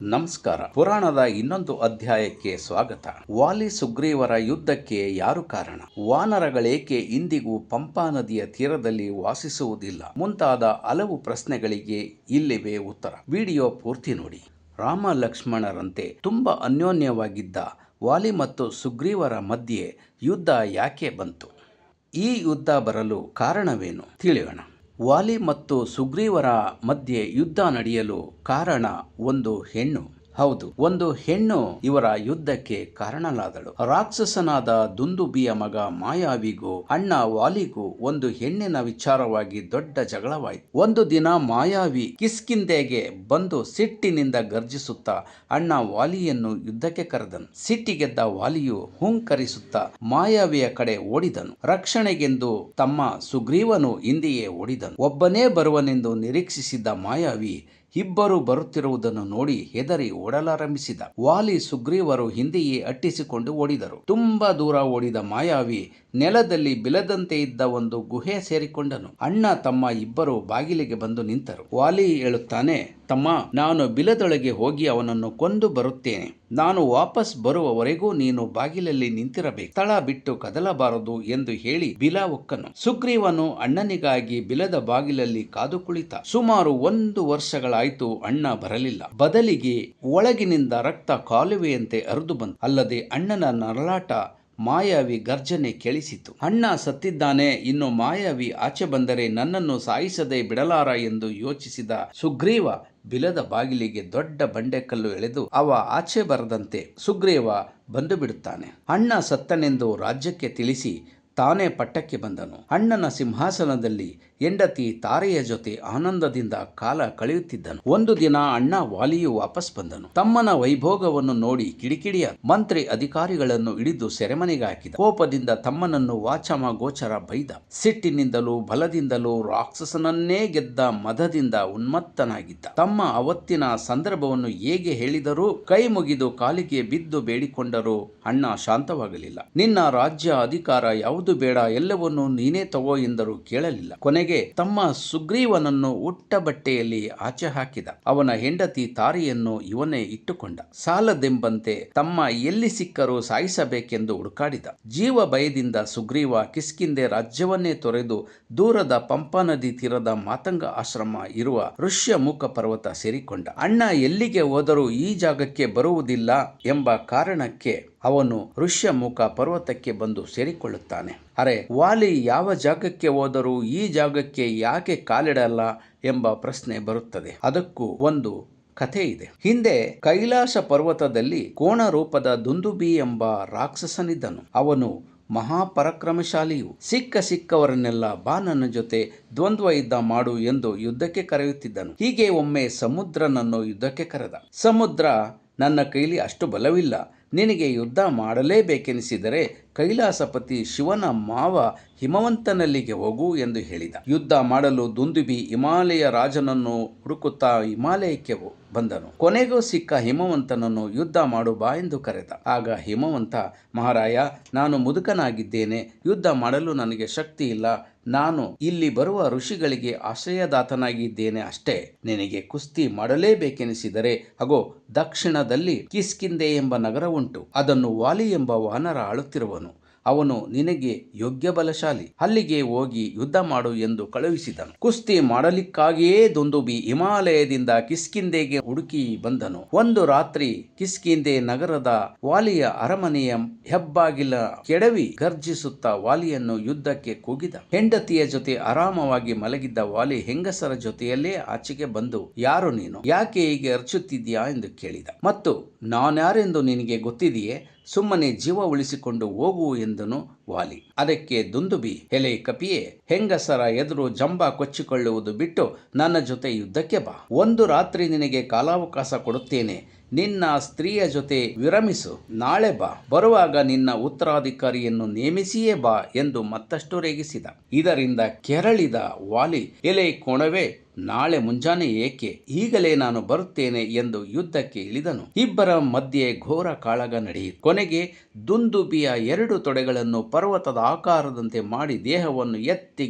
ನಮಸ್ಕಾರ. ಪುರಾಣದ ಇನ್ನೊಂದು ಅಧ್ಯಾಯಕ್ಕೆ ಸ್ವಾಗತ. ವಾಲಿ ಸುಗ್ರೀವರ ಯುದ್ಧಕ್ಕೆ ಯಾರು ಕಾರಣ? ವಾನರಗಳೇಕೆ ಇಂದಿಗೂ ಪಂಪಾ ನದಿಯ ತೀರದಲ್ಲಿ ವಾಸಿಸುವುದಿಲ್ಲ? ಮುಂತಾದ ಹಲವು ಪ್ರಶ್ನೆಗಳಿಗೆ ಇಲ್ಲಿವೆ ಉತ್ತರ. ವಿಡಿಯೋ ಪೂರ್ತಿ ನೋಡಿ. ರಾಮ ಲಕ್ಷ್ಮಣರಂತೆ ತುಂಬಾ ಅನ್ಯೋನ್ಯವಾಗಿದ್ದ ವಾಲಿ ಮತ್ತು ಸುಗ್ರೀವರ ಮಧ್ಯೆ ಯುದ್ಧ ಯಾಕೆ ಬಂತು? ಈ ಯುದ್ಧ ಬರಲು ಕಾರಣವೇನು ತಿಳಿಯೋಣ. ವಾಲಿ ಮತ್ತು ಸುಗ್ರೀವರ ಮಧ್ಯೆ ಯುದ್ಧ ನಡೆಯಲು ಕಾರಣ ಒಂದು ಹೆಣ್ಣು. ಹೌದು, ಒಂದು ಹೆಣ್ಣು ಇವರ ಯುದ್ಧಕ್ಕೆ ಕಾರಣಲಾದಳು. ರಾಕ್ಷಸನಾದ ದುಂದುಬಿಯ ಮಗ ಮಾಯಾವಿಗೂ ಅಣ್ಣ ವಾಲಿಗೂ ಒಂದು ಹೆಣ್ಣಿನ ವಿಚಾರವಾಗಿ ದೊಡ್ಡ ಜಗಳವಾಯಿತು. ಒಂದು ದಿನ ಮಾಯಾವಿ ಕಿಷ್ಕಿಂಧೆಗೆ ಬಂದು ಸಿಟ್ಟಿನಿಂದ ಗರ್ಜಿಸುತ್ತಾ ಅಣ್ಣ ವಾಲಿಯನ್ನು ಯುದ್ಧಕ್ಕೆ ಕರೆದನು. ಸಿಟ್ಟಿಗೆದ್ದ ವಾಲಿಯು ಹುಂಕರಿಸುತ್ತಾ ಮಾಯಾವಿಯ ಕಡೆ ಓಡಿದನು. ರಕ್ಷಣೆಗೆಂದು ತಮ್ಮ ಸುಗ್ರೀವನು ಹಿಂದೆಯೇ ಓಡಿದನು. ಒಬ್ಬನೇ ಬರುವನೆಂದು ನಿರೀಕ್ಷಿಸಿದ್ದ ಮಾಯಾವಿ ಇಬ್ಬರು ಬರುತ್ತಿರುವುದನ್ನು ನೋಡಿ ಹೆದರಿ ಓಡಲಾರಂಭಿಸಿದ. ವಾಲಿ ಸುಗ್ರೀವರು ಹಿಂದೆಯೇ ಅಟ್ಟಿಸಿಕೊಂಡು ಓಡಿದರು. ತುಂಬಾ ದೂರ ಓಡಿದ ಮಾಯಾವಿ ನೆಲದಲ್ಲಿ ಬಿಲದಂತೆ ಇದ್ದ ಒಂದು ಗುಹೆ ಸೇರಿಕೊಂಡನು. ಅಣ್ಣ ತಮ್ಮ ಇಬ್ಬರು ಬಾಗಿಲಿಗೆ ಬಂದು ನಿಂತರು. ವಾಲಿ ಹೇಳುತ್ತಾನೆ, ತಮ್ಮ, ನಾನು ಬಿಲದೊಳಗೆ ಹೋಗಿ ಅವನನ್ನು ಕೊಂದು ಬರುತ್ತೇನೆ. ನಾನು ವಾಪಸ್ ಬರುವವರೆಗೂ ನೀನು ಬಾಗಿಲಲ್ಲಿ ನಿಂತಿರಬೇಕು. ಸ್ಥಳ ಬಿಟ್ಟು ಕದಲಬಾರದು ಎಂದು ಹೇಳಿ ಬಿಲ ಒಕ್ಕನು. ಸುಗ್ರೀವನು ಅಣ್ಣನಿಗಾಗಿ ಬಿಲದ ಬಾಗಿಲಲ್ಲಿ ಕಾದು ಕುಳಿತ. ಸುಮಾರು 1 ವರ್ಷಗಳಾಯ್ತು ಅಣ್ಣ ಬರಲಿಲ್ಲ. ಬದಲಿಗೆ ಒಳಗಿನಿಂದ ರಕ್ತ ಕಾಲುವೆಯಂತೆ ಹರಿದು ಬಂತು. ಅಲ್ಲದೆ ಅಣ್ಣನ ನರಳಾಟ, ಮಾಯಾವಿ ಗರ್ಜನೆ ಕೇಳಿಸಿತು. ಅಣ್ಣ ಸತ್ತಿದ್ದಾನೆ, ಇನ್ನು ಮಾಯಾವಿ ಆಚೆ ಬಂದರೆ ನನ್ನನ್ನು ಸಾಯಿಸದೆ ಬಿಡಲಾರ ಎಂದು ಯೋಚಿಸಿದ ಸುಗ್ರೀವ ಬಿಲದ ಬಾಗಿಲಿಗೆ ದೊಡ್ಡ ಬಂಡೆಕಲ್ಲು ಎಳೆದು ಅವ ಆಚೆ ಬರದಂತೆ ಸುಗ್ರೀವ ಬಂದು ಬಿಡುತ್ತಾನೆ. ಅಣ್ಣ ಸತ್ತನೆಂದು ರಾಜ್ಯಕ್ಕೆ ತಿಳಿಸಿ ತಾನೇ ಪಟ್ಟಕ್ಕೆ ಬಂದನು. ಅಣ್ಣನ ಸಿಂಹಾಸನದಲ್ಲಿ ಹೆಂಡತಿ ತಾರೆಯ ಜೊತೆ ಆನಂದದಿಂದ ಕಾಲ ಕಳೆಯುತ್ತಿದ್ದನು. ಒಂದು ದಿನ ಅಣ್ಣ ವಾಲಿಯು ವಾಪಸ್ ಬಂದನು. ತಮ್ಮನ ವೈಭೋಗವನ್ನು ನೋಡಿ ಕಿಡಿಕಿಡಿಯ ಮಂತ್ರಿ ಅಧಿಕಾರಿಗಳನ್ನು ಹಿಡಿದು ಸೆರೆಮನೆಗೆ ಹಾಕಿದ. ಕೋಪದಿಂದ ತಮ್ಮನನ್ನು ವಾಚಮ ಗೋಚರ ಬೈದ. ಸಿಟ್ಟಿನಿಂದಲೂ ಬಲದಿಂದಲೂ ರಾಕ್ಷಸನನ್ನೇ ಗೆದ್ದ ಮದದಿಂದ ಉನ್ಮತ್ತನಾಗಿದ್ದ. ತಮ್ಮ ಅವತ್ತಿನ ಸಂದರ್ಭವನ್ನು ಹೇಗೆ ಹೇಳಿದರೂ, ಕೈ ಮುಗಿದು ಕಾಲಿಗೆ ಬಿದ್ದು ಬೇಡಿಕೊಂಡರೂ ಅಣ್ಣ ಶಾಂತವಾಗಲಿಲ್ಲ. ನಿನ್ನ ರಾಜ್ಯ ಅಧಿಕಾರ ಯಾವುದು ಬೇಡ, ಎಲ್ಲವನ್ನೂ ನೀನೇ ತಗೋ ಎಂದರೂ ಕೇಳಲಿಲ್ಲ. ಕೊನೆಗೆ ತಮ್ಮ ಸುಗ್ರೀವನನ್ನು ಉಟ್ಟ ಬಟ್ಟೆಯಲ್ಲಿ ಆಚೆ ಹಾಕಿದ. ಅವನ ಹೆಂಡತಿ ತಾರಿಯನ್ನು ಇವನೇ ಇಟ್ಟುಕೊಂಡ. ಸಾಲದೆಂಬಂತೆ ತಮ್ಮ ಎಲ್ಲಿ ಸಿಕ್ಕರೂ ಸಾಯಿಸಬೇಕೆಂದು ಹುಡುಕಾಡಿದ. ಜೀವ ಭಯದಿಂದ ಸುಗ್ರೀವ ಕಿಷ್ಕಿಂಧೆ ರಾಜ್ಯವನ್ನೇ ತೊರೆದು ದೂರದ ಪಂಪಾ ನದಿ ತೀರದ ಮಾತಂಗ ಆಶ್ರಮ ಇರುವ ಋಷ್ಯಮುಖ ಪರ್ವತ ಸೇರಿಕೊಂಡ. ಅಣ್ಣ ಎಲ್ಲಿಗೆ ಹೋದರೂ ಈ ಜಾಗಕ್ಕೆ ಬರುವುದಿಲ್ಲ ಎಂಬ ಕಾರಣಕ್ಕೆ ಅವನು ಋಷ್ಯಮುಖ ಪರ್ವತಕ್ಕೆ ಬಂದು ಸೇರಿಕೊಳ್ಳುತ್ತಾನೆ. ಅರೆ, ವಾಲಿ ಯಾವ ಜಾಗಕ್ಕೆ ಹೋದರೂ ಈ ಜಾಗಕ್ಕೆ ಯಾಕೆ ಕಾಲಿಡಲ್ಲ ಎಂಬ ಪ್ರಶ್ನೆ ಬರುತ್ತದೆ. ಅದಕ್ಕೂ ಒಂದು ಕಥೆ ಇದೆ. ಹಿಂದೆ ಕೈಲಾಸ ಪರ್ವತದಲ್ಲಿ ಕೋಣ ರೂಪದ ದುಂದುಬಿ ಎಂಬ ರಾಕ್ಷಸನಿದ್ದನು. ಅವನು ಮಹಾಪರಾಕ್ರಮಶಾಲಿಯು. ಸಿಕ್ಕವರನ್ನೆಲ್ಲ ಬಾ ನನ್ನ ಜೊತೆ ದ್ವಂದ್ವ ಯುದ್ಧ ಮಾಡು ಎಂದು ಯುದ್ಧಕ್ಕೆ ಕರೆಯುತ್ತಿದ್ದನು. ಹೀಗೆ ಒಮ್ಮೆ ಸಮುದ್ರನನ್ನು ಯುದ್ಧಕ್ಕೆ ಕರೆದ. ಸಮುದ್ರ, ನನ್ನ ಕೈಲಿ ಅಷ್ಟು ಬಲವಿಲ್ಲ, ನಿನಗೆ ಯುದ್ಧ ಮಾಡಲೇಬೇಕೆನಿಸಿದರೆ ಕೈಲಾಸಪತಿ ಶಿವನ ಮಾವ ಹಿಮವಂತನಲ್ಲಿಗೆ ಹೋಗು ಎಂದು ಹೇಳಿದ. ಯುದ್ಧ ಮಾಡಲು ದುಂದುಬಿ ಹಿಮಾಲಯ ರಾಜನನ್ನು ಹುಡುಕುತ್ತಾ ಹಿಮಾಲಯಕ್ಕೆ ಬಂದನು. ಕೊನೆಗೂ ಸಿಕ್ಕ ಹಿಮವಂತನನ್ನು ಯುದ್ಧ ಮಾಡು ಬಾ ಎಂದು ಕರೆದ. ಆಗ ಹಿಮವಂತ, ಮಹಾರಾಯ, ನಾನು ಮುದುಕನಾಗಿದ್ದೇನೆ, ಯುದ್ಧ ಮಾಡಲು ನನಗೆ ಶಕ್ತಿ ಇಲ್ಲ. ನಾನು ಇಲ್ಲಿ ಬರುವ ಋಷಿಗಳಿಗೆ ಆಶ್ರಯದಾತನಾಗಿದ್ದೇನೆ ಅಷ್ಟೇ. ನಿನಗೆ ಕುಸ್ತಿ ಮಾಡಲೇಬೇಕೆನಿಸಿದರೆ ಅಗೋ ದಕ್ಷಿಣದಲ್ಲಿ ಕಿಷ್ಕಿಂಧೆ ಎಂಬ ನಗರ ಉಂಟು. ಅದನ್ನು ವಾಲಿ ಎಂಬ ವಾನರ ಆಳುತ್ತಿರುವನು. ಅವನು ನಿನಗೆ ಯೋಗ್ಯ ಬಲಶಾಲಿ. ಅಲ್ಲಿಗೆ ಹೋಗಿ ಯುದ್ಧ ಮಾಡು ಎಂದು ಕಳುಹಿಸಿದನು. ಕುಸ್ತಿ ಮಾಡಲಿಕ್ಕಾಗಿಯೇ ದುಂದುಬಿ ಹಿಮಾಲಯದಿಂದ ಕಿಷ್ಕಿಂಧೆಗೆ ಹುಡುಕಿ ಬಂದನು. ಒಂದು ರಾತ್ರಿ ಕಿಷ್ಕಿಂಧೆ ನಗರದ ವಾಲಿಯ ಅರಮನೆಯ ಹೆಬ್ಬಾಗಿಲ ಕೆಡವಿ ಗರ್ಜಿಸುತ್ತಾ ವಾಲಿಯನ್ನು ಯುದ್ಧಕ್ಕೆ ಕೂಗಿದ. ಹೆಂಡತಿಯ ಜೊತೆ ಆರಾಮವಾಗಿ ಮಲಗಿದ್ದ ವಾಲಿ ಹೆಂಗಸರ ಜೊತೆಯಲ್ಲೇ ಆಚೆಗೆ ಬಂದು, ಯಾರು ನೀನು, ಯಾಕೆ ಹೀಗೆ ಅರ್ಚುತ್ತಿದ್ಯಾ ಎಂದು ಕೇಳಿದ. ಮತ್ತು ನಾನ್ಯಾರೆಂದು ನಿನಗೆ ಗೊತ್ತಿದೆಯೇ? ಸುಮ್ಮನೆ ಜೀವ ಉಳಿಸಿಕೊಂಡು ಹೋಗು ಎಂದನು ವಾಲಿ. ಅದಕ್ಕೆ ದುಂದುಬಿ, ಎಲೆ ಕಪಿಯೇ, ಹೆಂಗಸರ ಎದುರು ಜಂಬ ಕೊಚ್ಚಿಕೊಳ್ಳುವುದು ಬಿಟ್ಟು ನನ್ನ ಜೊತೆ ಯುದ್ಧಕ್ಕೆ ಬಾ. ಒಂದು ರಾತ್ರಿ ನಿನಗೆ ಕಾಲಾವಕಾಶ ಕೊಡುತ್ತೇನೆ. ನಿನ್ನ ಸ್ತ್ರೀಯ ಜೊತೆ ವಿರಮಿಸು. ನಾಳೆ ಬಾ. ಬರುವಾಗ ನಿನ್ನ ಉತ್ತರಾಧಿಕಾರಿಯನ್ನು ನೇಮಿಸಿಯೇ ಬಾ ಎಂದು ಮತ್ತಷ್ಟು ರೇಗಿಸಿದ. ಇದರಿಂದ ಕೆರಳಿದ ವಾಲಿ, ಎಲೆ ಕೋಣವೇ, ನಾಳೆ ಮುಂಜಾನೆ ಏಕೆ, ಈಗಲೇ ನಾನು ಬರುತ್ತೇನೆ ಎಂದು ಯುದ್ಧಕ್ಕೆ ಇಳಿದನು. ಇಬ್ಬರ ಮಧ್ಯೆ ಘೋರ ಕಾಳಗ ನಡೆಯಿತು. ಕೊನೆಗೆ ದುಂದುಬಿಯ 2 ತೊಡೆಗಳನ್ನು ಪರ್ವತದ ಆಕಾರದಂತೆ ಮಾಡಿ ದೇಹವನ್ನು ಎತ್ತಿ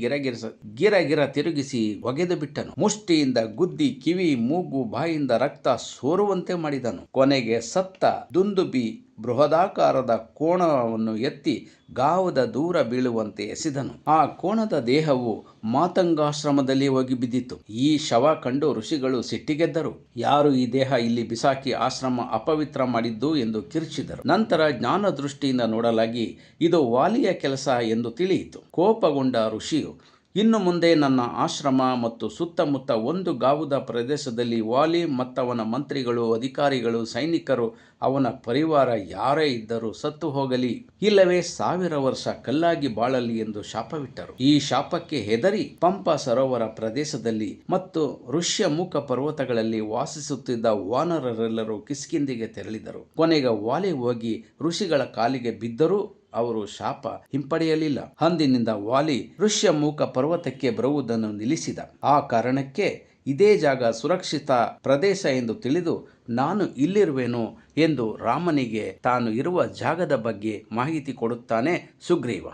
ಗಿರಗಿರ ತಿರುಗಿಸಿ ಒಗೆದು ಬಿಟ್ಟನು. ಮುಷ್ಟಿಯಿಂದ ಗುದ್ದಿ ಕಿವಿ, ಮೂಗು, ಬಾಯಿಂದ ರಕ್ತ ಸೋರುವಂತೆ ಮಾಡಿದನು. ಕೊನೆಗೆ ಸತ್ತ ದುಂದುಬಿ ಬೃಹದಾಕಾರದ ಕೋಣವನ್ನು ಎತ್ತಿ ಗಾವದ ದೂರ ಬೀಳುವಂತೆ ಎಸೆದನು. ಆ ಕೋಣದ ದೇಹವು ಮಾತಂಗಾಶ್ರಮದಲ್ಲಿ ಹೋಗಿ ಬಿದ್ದಿತು. ಈ ಶವ ಕಂಡು ಋಷಿಗಳು ಸಿಟ್ಟಿಗೆದ್ದರು. ಯಾರು ಈ ದೇಹ ಇಲ್ಲಿ ಬಿಸಾಕಿ ಆಶ್ರಮ ಅಪವಿತ್ರ ಮಾಡಿದ್ದು ಎಂದು ಕಿರುಚಿದರು. ನಂತರ ಜ್ಞಾನ ದೃಷ್ಟಿಯಿಂದ ನೋಡಲಾಗಿ ಇದು ವಾಲಿಯ ಕೆಲಸ ಎಂದು ತಿಳಿಯಿತು. ಕೋಪಗೊಂಡ ಋಷಿಯು, ಇನ್ನು ಮುಂದೆ ನನ್ನ ಆಶ್ರಮ ಮತ್ತು ಸುತ್ತಮುತ್ತ 1 ಗಾವುದ ಪ್ರದೇಶದಲ್ಲಿ ವಾಲಿ ಮತ್ತವನ ಮಂತ್ರಿಗಳು, ಅಧಿಕಾರಿಗಳು, ಸೈನಿಕರು, ಅವನ ಪರಿವಾರ ಯಾರೇ ಇದ್ದರೂ ಸತ್ತು ಹೋಗಲಿ, ಇಲ್ಲವೇ 1000 ವರ್ಷ ಕಲ್ಲಾಗಿ ಬಾಳಲಿ ಎಂದು ಶಾಪವಿಟ್ಟರು. ಈ ಶಾಪಕ್ಕೆ ಹೆದರಿ ಪಂಪ ಸರೋವರ ಪ್ರದೇಶದಲ್ಲಿ ಮತ್ತು ಋಷ್ಯಮುಖ ಪರ್ವತಗಳಲ್ಲಿ ವಾಸಿಸುತ್ತಿದ್ದ ವಾನರರೆಲ್ಲರೂ ಕಿಷ್ಕಿಂಧೆಗೆ ತೆರಳಿದರು. ಕೊನೆಗೆ ವಾಲಿ ಹೋಗಿ ಋಷಿಗಳ ಕಾಲಿಗೆ ಬಿದ್ದರೂ ಅವರು ಶಾಪ ಹಿಂಪಡೆಯಲಿಲ್ಲ. ಅಂದಿನಿಂದ ವಾಲಿ ಋಷ್ಯಮುಖ ಪರ್ವತಕ್ಕೆ ಬರುವುದನ್ನು ನಿಲ್ಲಿಸಿದ. ಆ ಕಾರಣಕ್ಕೆ ಇದೇ ಜಾಗ ಸುರಕ್ಷಿತ ಪ್ರದೇಶ ಎಂದು ತಿಳಿದು ನಾನು ಇಲ್ಲಿರುವೆನು ಎಂದು ರಾಮನಿಗೆ ತಾನು ಇರುವ ಜಾಗದ ಬಗ್ಗೆ ಮಾಹಿತಿ ಕೊಡುತ್ತಾನೆ ಸುಗ್ರೀವ.